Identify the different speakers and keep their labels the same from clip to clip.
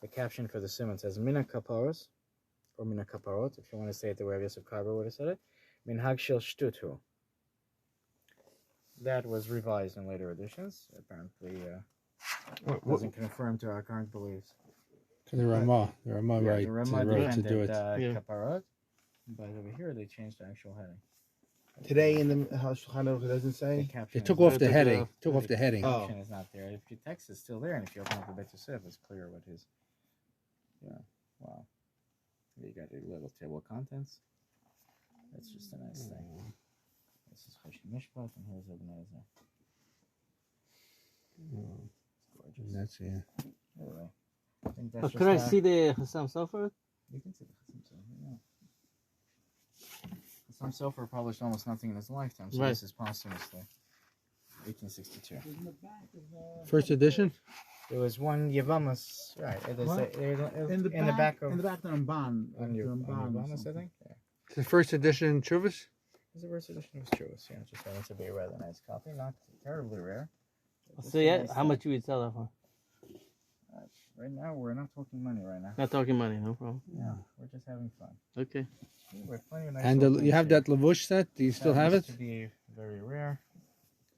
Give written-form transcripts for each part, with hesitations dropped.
Speaker 1: The caption for the Simon says Mina Kaparos, or Mina Kaparot, if you want to say it the way Yosef Karber would have said it. Min Hagshel Shtutu. That was revised in later editions. Apparently, doesn't confirm to our current beliefs.
Speaker 2: To the Ramah right
Speaker 1: The Ramah
Speaker 2: wrote to do it.
Speaker 1: Kaparot, but over here they changed the actual heading.
Speaker 3: Today in the Shulchan Aruch it doesn't say.
Speaker 2: They took off the heading. Took off the heading.
Speaker 1: The caption is not there. If your text is still there, and if you open up the Bet Yosef, it's clear what his. Yeah. Wow. Here you got a little table of contents. That's just a nice thing. This is Choshen Mishpat, and here's Ibn Ezra. It's gorgeous.
Speaker 2: That's
Speaker 1: Anyway, I think that's
Speaker 4: Can I see the Hassam Sofer?
Speaker 1: You can see the Hassam Sofer, yeah. Hassam Sofer published almost nothing in his lifetime, so this is posthumously. 1862.
Speaker 2: First edition?
Speaker 1: There was one Yavamas, right? In the back of
Speaker 3: the Ramban.
Speaker 1: on Yavamas, I think. Yeah.
Speaker 2: The first edition Chuvas?
Speaker 1: It's the first edition of Chuvas, yeah. Just happens to be a rather nice copy, not terribly rare.
Speaker 4: So yeah, how much you would sell that for?
Speaker 1: Right now, we're not talking money right now.
Speaker 4: Not talking money, no problem.
Speaker 1: Yeah, we're just having fun.
Speaker 4: Okay.
Speaker 1: We have plenty of nice
Speaker 2: And you have that Lavush set? Do you still have it?
Speaker 1: To be very rare.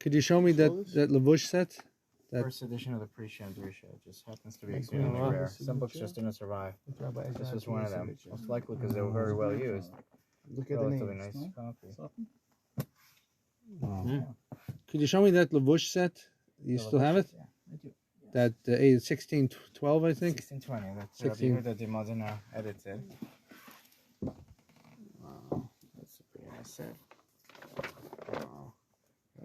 Speaker 2: Could you show me that Lavush set?
Speaker 1: First edition of the Prisha Drisha. It just happens to be extremely rare. Some books just didn't survive. This was one of them. Most likely because they were very well used.
Speaker 3: Look at the
Speaker 1: Relatively
Speaker 3: names.
Speaker 1: nice copy.
Speaker 2: Wow.
Speaker 1: Yeah.
Speaker 2: Could you show me that Lavush set? You still have it?
Speaker 1: Yeah, I do.
Speaker 2: That 1612, I think?
Speaker 1: 1620. That's
Speaker 2: 16.
Speaker 1: Rabbi Yehuda de Modena edited.
Speaker 2: Wow.
Speaker 1: That's a pretty nice set. Wow.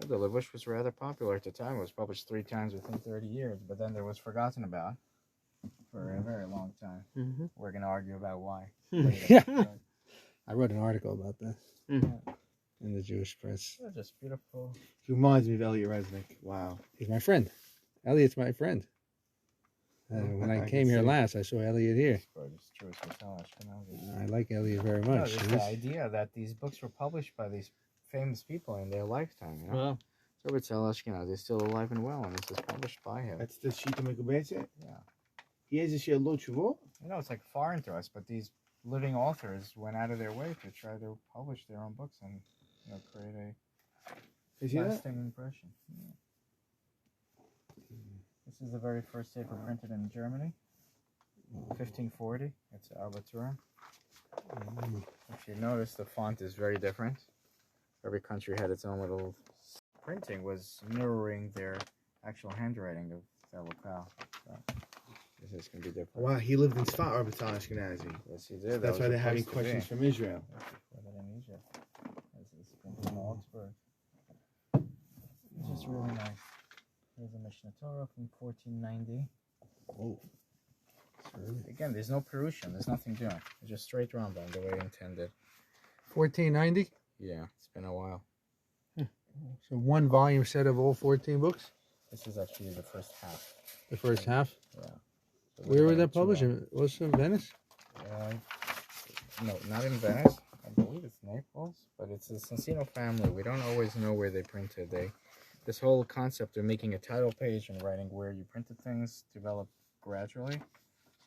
Speaker 1: The Lavush was rather popular at the time. It was published 3 times within 30 years, but then it was forgotten about for a very long time.
Speaker 4: Mm-hmm.
Speaker 1: We're going to argue about why.
Speaker 2: Yeah. I wrote an article about that
Speaker 4: Mm-hmm.
Speaker 2: in the Jewish press.
Speaker 1: They're just beautiful.
Speaker 3: He reminds me of Elliot Resnick. Wow.
Speaker 2: He's my friend. Elliot's my friend. When I came here last, I saw Elliot here.
Speaker 1: Gorgeous Jewish Hotel Ashkenazi.
Speaker 2: I like Elliot very
Speaker 1: No,
Speaker 2: much.
Speaker 1: just the idea that these books were published by these famous people in their lifetime. You know?
Speaker 4: Well,
Speaker 1: So Rabbi Israel Mizrahi is still alive and well, and this is published by him.
Speaker 3: That's the Shita Mekubetze?
Speaker 1: Yeah.
Speaker 3: He has a share Lo Tshuvo?
Speaker 1: You know, it's like foreign to us, but these living authors went out of their way to try to publish their own books and create a
Speaker 3: Is he that?
Speaker 1: lasting impression. Yeah. This is the very first paper printed in Germany, 1540. It's Arbatura. If you notice, the font is very different. Every country had its own little printing, was mirroring their actual handwriting of their locale. So this is going to be different.
Speaker 3: Wow, he lived in Sfat Arbital Ashkenazi.
Speaker 1: Yes, he did.
Speaker 3: That's
Speaker 1: That
Speaker 3: why
Speaker 1: was
Speaker 3: they're having
Speaker 1: supposed to be.
Speaker 3: questions from Israel.
Speaker 1: Put it in Egypt. This is printed in Augsburg. It's just really nice. Here's a Mishnah Torah from 1490.
Speaker 2: Oh.
Speaker 1: Again, there's no Perusian. There's nothing doing. It's just straight Rambam the way intended.
Speaker 2: 1490?
Speaker 1: Yeah, it's been a while.
Speaker 2: So one volume set of all 14 books?
Speaker 1: This is actually the first half.
Speaker 2: The first half?
Speaker 1: Yeah. So
Speaker 2: Where was
Speaker 1: they're
Speaker 2: that published? Was it in Venice?
Speaker 1: No, not in Venice. I believe it's Naples, but it's the Sensino family. We don't always know where they printed. This whole concept of making a title page and writing where you printed things developed gradually.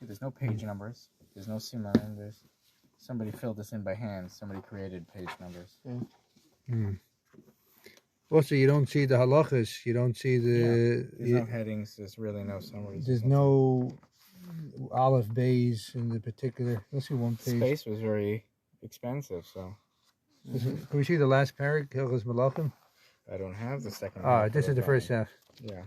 Speaker 1: See, there's no page numbers. There's no siman. There's somebody filled this in by hand. Somebody created page numbers.
Speaker 2: Also, you don't see the halachas. You don't see the...
Speaker 1: There's no headings. There's really no summaries.
Speaker 2: There's no olive bays in the particular... Let's see one page.
Speaker 1: Space was very expensive, so
Speaker 2: Can we see the last parak, Hilchos Malachim?
Speaker 1: I don't have the second.
Speaker 2: Ah,
Speaker 1: half
Speaker 2: this
Speaker 1: of
Speaker 2: is the
Speaker 1: that.
Speaker 2: first half.
Speaker 1: Yeah.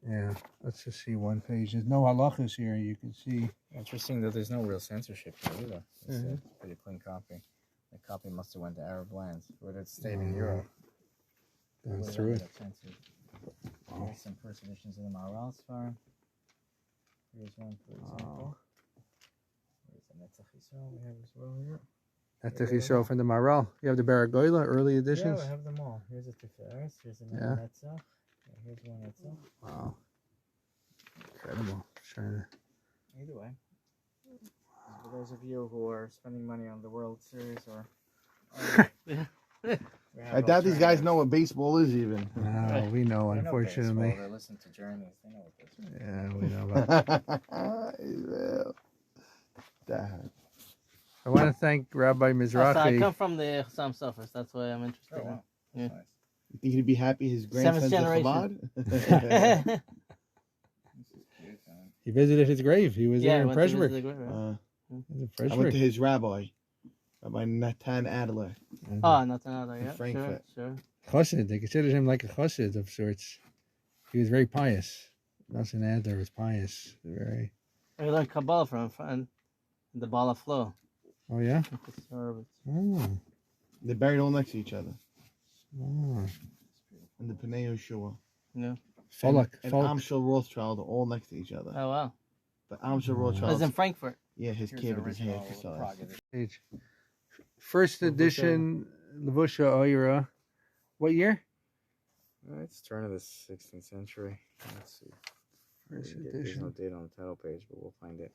Speaker 2: Yeah, let's just see one page. There's no halachas here. You can see...
Speaker 1: Interesting that there's no real censorship here either. It's a pretty clean copy. The copy must have went to Arab lands. Would it stayed in Europe?
Speaker 2: Going
Speaker 1: Would
Speaker 2: through
Speaker 1: have
Speaker 2: it.
Speaker 1: ended up censored. Here's some first editions of the Maharal's farm. Here's one, for example. Here's the Netzach Yisrael we have as well here.
Speaker 2: That's the Chisro from the Maral. You have the Baragoyla, early editions.
Speaker 1: Yeah, I have them all. Here's a Tiferes. Here's another
Speaker 2: Yeah.
Speaker 1: Netzach. Yeah, here's one Netzach.
Speaker 2: Wow. Incredible. Trying
Speaker 1: Either way. For those of you who are spending money on the World Series or
Speaker 3: I doubt these guys know what baseball is even.
Speaker 2: No, we know,
Speaker 1: They know
Speaker 2: unfortunately.
Speaker 1: baseball. They listen to Journeys. They know what this is.
Speaker 2: Yeah, we know about
Speaker 3: Damn.
Speaker 2: I want to thank Rabbi
Speaker 4: Oh, so I
Speaker 2: Mizrahi.
Speaker 4: come from the Chassam Sofers. That's why I'm interested.
Speaker 1: Oh, wow.
Speaker 4: Yeah.
Speaker 1: Nice.
Speaker 3: You think he'd be happy his grandson's a
Speaker 4: generation.
Speaker 3: Chabad?
Speaker 1: This is cute, man.
Speaker 2: He visited his grave. He was there in
Speaker 4: went to visit
Speaker 2: Preshburg.
Speaker 4: the grave, right?
Speaker 2: In
Speaker 3: I went to
Speaker 2: Preshburg.
Speaker 3: his rabbi, Rabbi Natan Adler.
Speaker 4: Oh, not another. Yeah,
Speaker 3: Frankfurt.
Speaker 4: sure.
Speaker 2: Chassid. They considered him like a chassid of sorts. He was very pious. Nelson Adler was pious. Very.
Speaker 4: I learned Kabbalah from a friend. The Bala flow.
Speaker 2: Oh yeah.
Speaker 4: Oh,
Speaker 2: Oh.
Speaker 3: They're buried all next to each other
Speaker 2: Oh.
Speaker 3: in the Pnei Yehoshua.
Speaker 4: yeah.
Speaker 2: Falak.
Speaker 3: And
Speaker 2: Falak.
Speaker 3: Amshel Rothschild are all next to each other.
Speaker 4: Oh wow.
Speaker 3: But Amshel
Speaker 4: I was
Speaker 3: Rothschild,
Speaker 4: in Frankfurt.
Speaker 3: yeah, his
Speaker 1: Here's
Speaker 3: kid
Speaker 1: the
Speaker 3: with his hair
Speaker 1: original
Speaker 3: exercise.
Speaker 1: Prague edition.
Speaker 2: Page. First edition Levusha Oira. What year?
Speaker 1: It's turn of the 16th century. Let's see.
Speaker 2: First
Speaker 1: There's no
Speaker 2: edition.
Speaker 1: date on the title page, but we'll find it.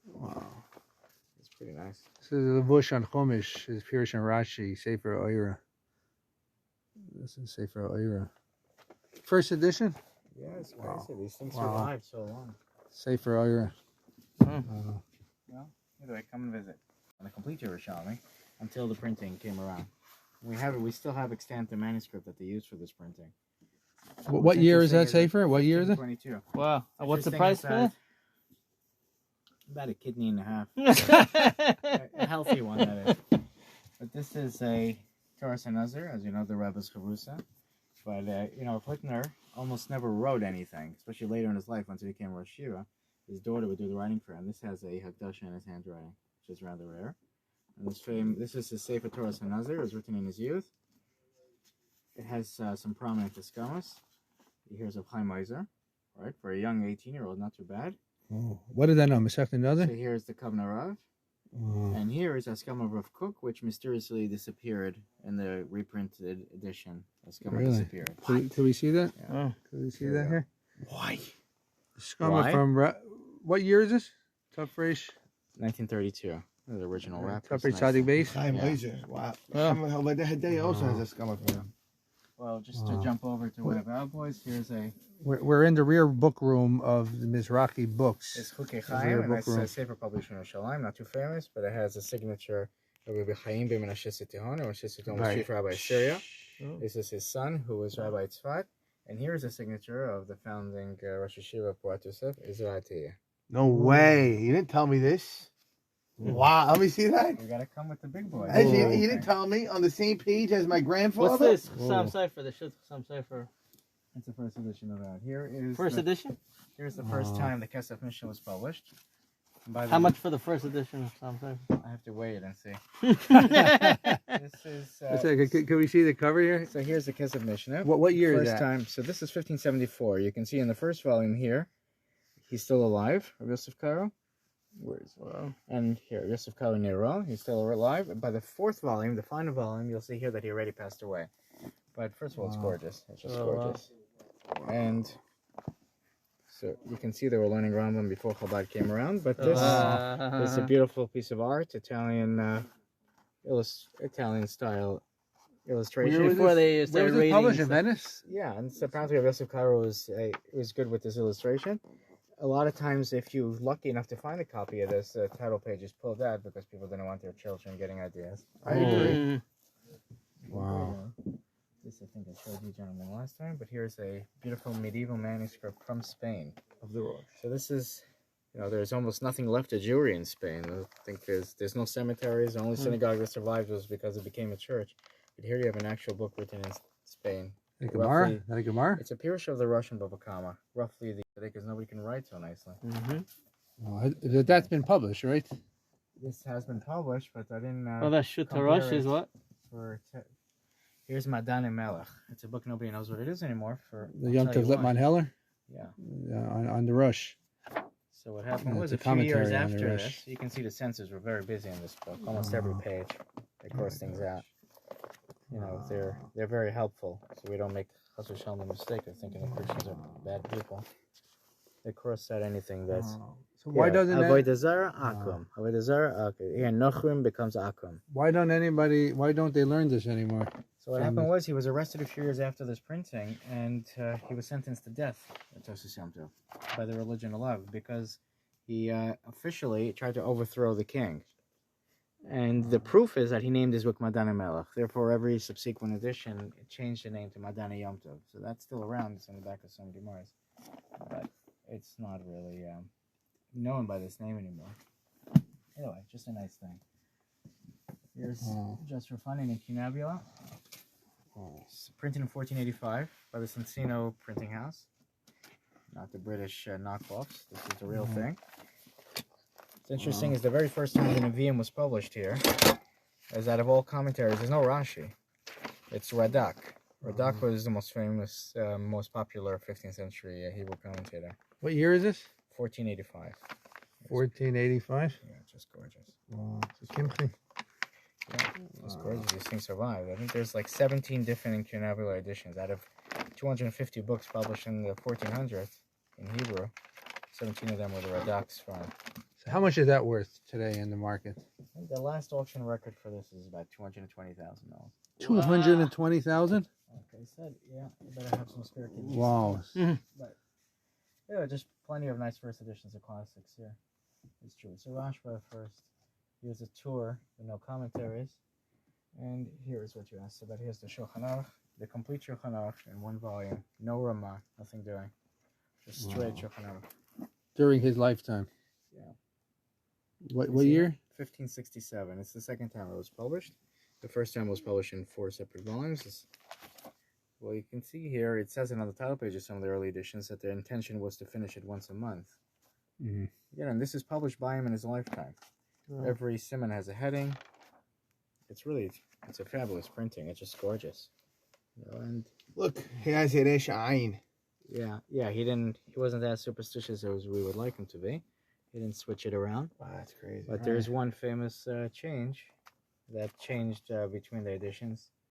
Speaker 2: Wow.
Speaker 1: It's pretty nice.
Speaker 2: This is Levush on Chumash. His Pirush on Rashi. Sefer Oira. This is Sefer Oira. First edition.
Speaker 1: Yeah, it's
Speaker 2: Wow.
Speaker 1: crazy. These things
Speaker 2: Wow.
Speaker 1: survive so long.
Speaker 2: Sefer Oira.
Speaker 1: Well, anyway, come and visit. On a complete Yerushalmi, until the printing came around. We still have extant the manuscript that they used for this printing.
Speaker 2: What year is that Sefer? What year is it?
Speaker 1: 22.
Speaker 4: Wow. What's the
Speaker 1: Interesting
Speaker 4: price
Speaker 1: is
Speaker 4: for
Speaker 1: that
Speaker 4: that?
Speaker 1: About a kidney and a half. A healthy one, that is. But this is a Torah Sanazir, as you know, the Rebbe's Charusa. But, Flitner almost never wrote anything, especially later in his life once he became Rosh Yeshiva. His daughter would do the writing for him. This has a Hakdasha in his handwriting, which is rather rare. And this is his Sefer Torah Sanazir. It was written in his youth. It has some prominent Eskamas. Here's a Chaim Ozer, right? For a young 18-year-old, not too bad.
Speaker 2: Oh, what did that know? Masech
Speaker 1: So
Speaker 2: another?
Speaker 1: here's the Kavna Rav.
Speaker 2: Oh.
Speaker 1: And here is Askama Rav Cook, which mysteriously disappeared in the reprinted edition. Askama
Speaker 2: Really?
Speaker 1: disappeared.
Speaker 2: Could we see that?
Speaker 1: Yeah.
Speaker 4: Oh.
Speaker 2: Could we see
Speaker 1: Here
Speaker 2: that
Speaker 1: we
Speaker 2: here?
Speaker 3: Why?
Speaker 2: Skama
Speaker 1: Why?
Speaker 2: from what year is this? Top Reish.
Speaker 1: 1932. The original wrap.
Speaker 2: Top
Speaker 1: It's
Speaker 2: Reish
Speaker 1: nice.
Speaker 2: Tzadik base.
Speaker 3: Chaim
Speaker 1: Yeah.
Speaker 3: Ozer. Wow.
Speaker 2: Oh.
Speaker 3: But the Hedei also has a scum from him.
Speaker 1: Well, just
Speaker 2: Wow.
Speaker 1: to jump over to one of our boys, here's a
Speaker 2: We're in the rear book room of the Mizrahi books.
Speaker 1: it's Chukei
Speaker 2: Is there a
Speaker 1: Chaim, and
Speaker 2: book
Speaker 1: that's
Speaker 2: room?
Speaker 1: a Sefer published in Yerushalayim, not too famous, but it has a signature of Rabbi Chaim ben Menashe Sitihon, or Sitihon was
Speaker 2: Right.
Speaker 1: chief rabbi of Syria.
Speaker 4: Oh.
Speaker 1: This is his son, who was Rabbi Tzfat. And here's a signature of the founding Rosh Yeshiva of Puat Yosef, Israel Atiyah.
Speaker 3: No way. You didn't tell me this. Wow. Let me see that.
Speaker 1: We gotta come with the big boy.
Speaker 3: As you didn't tell me on the same page as my grandfather.
Speaker 4: What's this?
Speaker 2: Whoa.
Speaker 4: Chassam Sofer. The shit Chassam Sofer.
Speaker 1: It's the first edition of that. Here is
Speaker 4: First
Speaker 1: the,
Speaker 4: edition?
Speaker 1: Here's the first
Speaker 2: Oh.
Speaker 1: time the Kesef Mishnah was published. And by the
Speaker 4: How
Speaker 1: way,
Speaker 4: much for the first edition of Chassam Sofer?
Speaker 1: I have to wait and see. This is.
Speaker 2: Could we see the cover here?
Speaker 1: So here's the Kesef Mishnah.
Speaker 2: What year is
Speaker 1: First
Speaker 2: that?
Speaker 1: time. So this is 1574. You can see in the first volume here, he's still alive. Rabbi Yosef Karo. Where is it? And here, Yosef Karo Nero. He's still alive. And by the fourth volume, the final volume, you'll see here that he already passed away. But first of all, it's
Speaker 2: Wow.
Speaker 1: gorgeous. It's just
Speaker 4: Oh, wow.
Speaker 1: gorgeous. And so you can see they were learning Rambam before Chabad came around. But this is a beautiful piece of art, Italian style illustration.
Speaker 2: Where was
Speaker 4: Before
Speaker 2: this-
Speaker 4: they
Speaker 2: Where
Speaker 4: started
Speaker 2: was this published? In
Speaker 4: rating
Speaker 2: Venice?
Speaker 1: Yeah, and so apparently Yosef Karo was good with this illustration. A lot of times, if you're lucky enough to find a copy of this, the title page is pulled out because people didn't want their children getting ideas.
Speaker 2: I agree.
Speaker 4: Mm.
Speaker 2: Wow.
Speaker 1: This I think I showed you gentlemen last time, but here's a beautiful medieval manuscript from Spain.
Speaker 3: Of the Rosh.
Speaker 1: So this is, there's almost nothing left of Jewry in Spain. I think there's no cemeteries. The only synagogue that survived was because it became a church. But here you have an actual book written in Spain.
Speaker 2: The Gemara?
Speaker 1: Roughly-
Speaker 2: Not a Gemara?
Speaker 1: It's a pirush of the Russian Bava Kama, roughly because nobody can write so nicely.
Speaker 4: Mhm.
Speaker 2: Oh, that's been published, right?
Speaker 1: This has been published, but I didn't.
Speaker 4: Oh, that Shut
Speaker 1: compare
Speaker 4: Harosh is
Speaker 1: it
Speaker 4: what?
Speaker 1: Here's Madan and Melech. It's a book nobody knows what it is anymore.
Speaker 2: The Yom Tov Lipman Heller?
Speaker 1: Yeah.
Speaker 2: On the Rush.
Speaker 1: So what happened
Speaker 2: Yeah,
Speaker 1: was
Speaker 2: it's
Speaker 1: a
Speaker 2: a
Speaker 1: few years
Speaker 2: commentary on the
Speaker 1: after
Speaker 2: Rush.
Speaker 1: this, you can see the censors were very busy in this book. Almost every page, they cross things out. They're very helpful, so we don't make Chas v'Shalom the mistake of thinking that Christians are bad people. They cross out anything that's.
Speaker 2: So why doesn't
Speaker 1: Avodah Zarah Akum? Avodah Zarah Akum. Here Nochrim becomes Akum.
Speaker 2: why don't they learn this anymore?
Speaker 1: So what happened was he was arrested a few years after this printing, and he was sentenced to death by the religion of because he officially tried to overthrow the king. And the proof is that he named his book Madane Melech. Therefore, every subsequent edition it changed the name to Madane Yom Tov. So that's still around. It's on the back of some Gemaras, but it's not really known by this name anymore. Anyway, just a nice thing. Here's just for fun an incunabula. It's printed in 1485 by the Cincino printing house. Not the British knockoffs. This is the real thing. What's interesting is the very first time the Nevi'im was published here, as out of all commentaries, there's no Rashi. It's Radak. Radak was the most famous, most popular 15th century Hebrew commentator.
Speaker 2: What year is this?
Speaker 1: 1485.
Speaker 2: 1485?
Speaker 1: Yeah, just gorgeous.
Speaker 2: Wow. It's a kimchi.
Speaker 1: Yeah, just gorgeous. These things survived. I think there's like 17 different incunabular editions out of 250 books published in the 1400s in Hebrew. 17 of them were the Radak's from.
Speaker 2: So how much is that worth today in the market?
Speaker 1: I think the last auction record for this is about $220,000.
Speaker 2: 220,000?
Speaker 1: Like I said, yeah, you better have some spare kidneys.
Speaker 2: Wow.
Speaker 1: But yeah, just plenty of nice first editions of classics here. It's true. It's a Rashba first. Here's a tour with no commentaries. And here's what you asked about. Here's the Shulchan Aruch, the complete Shulchan Aruch in one volume. No Ramah, nothing doing. Just straight Shulchan Aruch.
Speaker 2: During his lifetime.
Speaker 1: Yeah.
Speaker 2: What year?
Speaker 1: 1567. It's the second time it was published. The first time it was published in 4 separate volumes. Well, you can see here, it says it on the title page of some of the early editions that their intention was to finish it once a month. Yeah, and this is published by him in his lifetime. Every simon has a heading. It's a fabulous printing. It's just gorgeous. You know, and
Speaker 3: Look, he has a resh ayin.
Speaker 1: yeah, he wasn't as superstitious as we would like him to be. He didn't switch it around.
Speaker 3: Wow, that's crazy.
Speaker 1: But there's one famous change that changed between the editions.